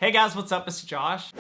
Hey guys, what's up? It's Josh.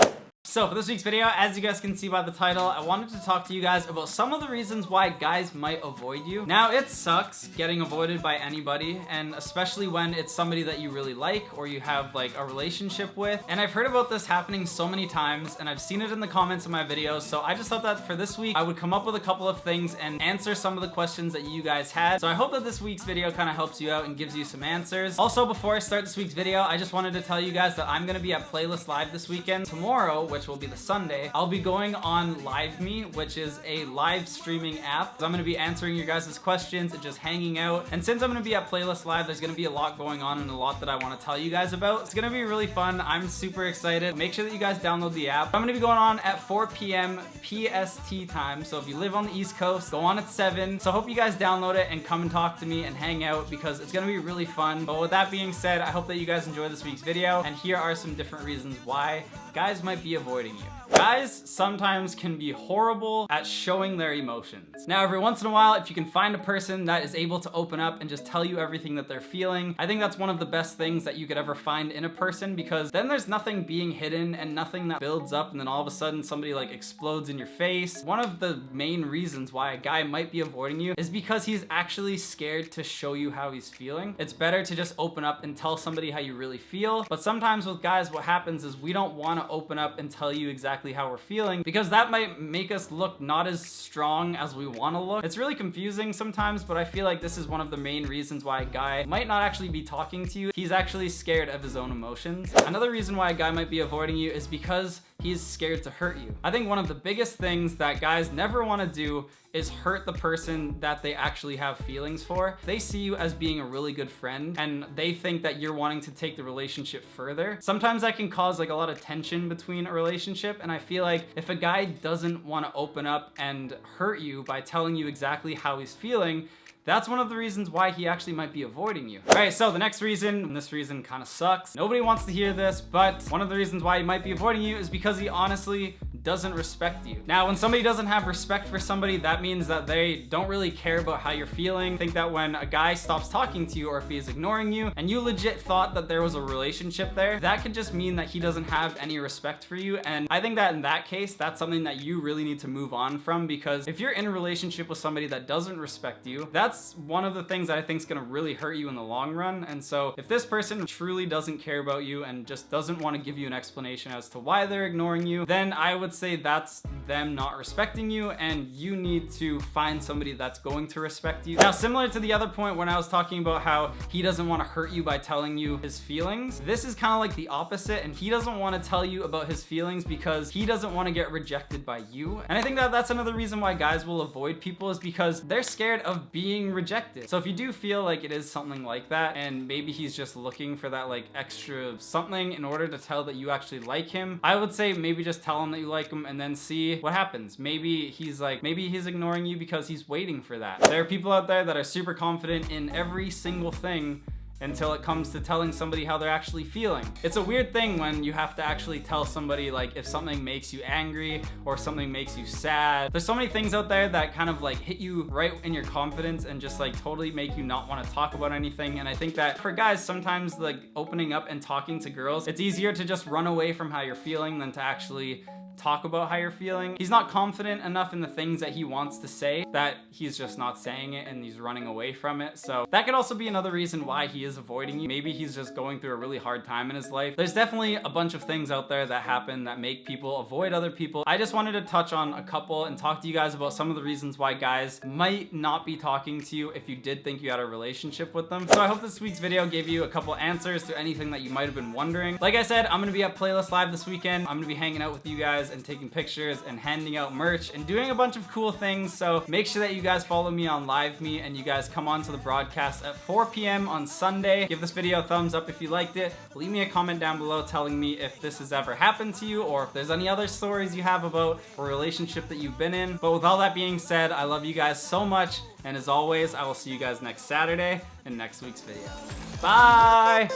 So for this week's video, as you guys can see by the title, I wanted to talk to you guys about some of the reasons why guys might avoid you. Now, it sucks getting avoided by anybody, and especially when it's somebody that you really like or you have like a relationship with. And I've heard about this happening so many times, and I've seen it in the comments of my videos, so I just thought that for this week, I would come up with a couple of things and answer some of the questions that you guys had. So I hope that this week's video kind of helps you out and gives you some answers. Also, before I start this week's video, I just wanted to tell you guys that I'm gonna be at Playlist Live this weekend. Tomorrow, which will be the Sunday, I'll be going on LiveMe, which is a live streaming app. So I'm gonna be answering your guys' questions and just hanging out. And since I'm gonna be at Playlist Live, there's gonna be a lot going on and a lot that I wanna tell you guys about. It's gonna be really fun. I'm super excited. Make sure that you guys download the app. I'm gonna be going on at 4 p.m. PST time. So if you live on the East Coast, go on at 7. So I hope you guys download it and come and talk to me and hang out because it's gonna be really fun. But with that being said, I hope that you guys enjoy this week's video. And here are some different reasons why guys might be avoiding you. Guys sometimes can be horrible at showing their emotions. Now, every once in a while, if you can find a person that is able to open up and just tell you everything that they're feeling, I think that's one of the best things that you could ever find in a person, because then there's nothing being hidden and nothing that builds up and then all of a sudden somebody like explodes in your face. One of the main reasons why a guy might be avoiding you is because he's actually scared to show you how he's feeling. It's better to just open up and tell somebody how you really feel. But sometimes with guys, what happens is we don't want to open up and tell you exactly how we're feeling because that might make us look not as strong as we want to look. It's really confusing sometimes, but I feel like this is one of the main reasons why a guy might not actually be talking to you. He's actually scared of his own emotions. Another reason why a guy might be avoiding you is because he's scared to hurt you. I think one of the biggest things that guys never want to do is hurt the person that they actually have feelings for. They see you as being a really good friend and they think that you're wanting to take the relationship further. Sometimes that can cause like a lot of tension between a relationship, and I feel like if a guy doesn't want to open up and hurt you by telling you exactly how he's feeling, that's one of the reasons why he actually might be avoiding you. All right, so the next reason, and this reason kind of sucks. Nobody wants to hear this, but one of the reasons why he might be avoiding you is because he honestly doesn't respect you. Now, when somebody doesn't have respect for somebody, that means that they don't really care about how you're feeling. I think that when a guy stops talking to you or if he's ignoring you and you legit thought that there was a relationship there, that could just mean that he doesn't have any respect for you. And I think that in that case, that's something that you really need to move on from, because if you're in a relationship with somebody that doesn't respect you, that's one of the things that I think is gonna really hurt you in the long run. And so if this person truly doesn't care about you and just doesn't want to give you an explanation as to why they're ignoring you, then I would say that's them not respecting you, and you need to find somebody that's going to respect you. Now, similar to the other point when I was talking about how he doesn't want to hurt you by telling you his feelings, this is kind of like the opposite, and he doesn't want to tell you about his feelings because he doesn't want to get rejected by you. And I think that that's another reason why guys will avoid people, is because they're scared of being rejected. So if you do feel like it is something like that, and maybe he's just looking for that like extra something in order to tell that you actually like him, I would say maybe just tell him that you like him and then see what happens. Maybe he's ignoring you because he's waiting for that. There are people out there that are super confident in every single thing until it comes to telling somebody how they're actually feeling. It's a weird thing when you have to actually tell somebody like if something makes you angry or something makes you sad. There's so many things out there that kind of like hit you right in your confidence and just like totally make you not want to talk about anything. And I think that for guys, sometimes like opening up and talking to girls, it's easier to just run away from how you're feeling than to actually talk about how you're feeling. He's not confident enough in the things that he wants to say that he's just not saying it and he's running away from it. So that could also be another reason why he is avoiding you. Maybe he's just going through a really hard time in his life. There's definitely a bunch of things out there that happen that make people avoid other people. I just wanted to touch on a couple and talk to you guys about some of the reasons why guys might not be talking to you if you did think you had a relationship with them. So I hope this week's video gave you a couple answers to anything that you might have been wondering. Like I said, I'm gonna be at Playlist Live this weekend. I'm gonna be hanging out with you guys and taking pictures and handing out merch and doing a bunch of cool things. So make sure that you guys follow me on LiveMe and you guys come on to the broadcast at 4 p.m. on Sunday. Give this video a thumbs up if you liked it. Leave me a comment down below telling me if this has ever happened to you or if there's any other stories you have about a relationship that you've been in. But with all that being said, I love you guys so much. And as always, I will see you guys next Saturday in next week's video. Bye!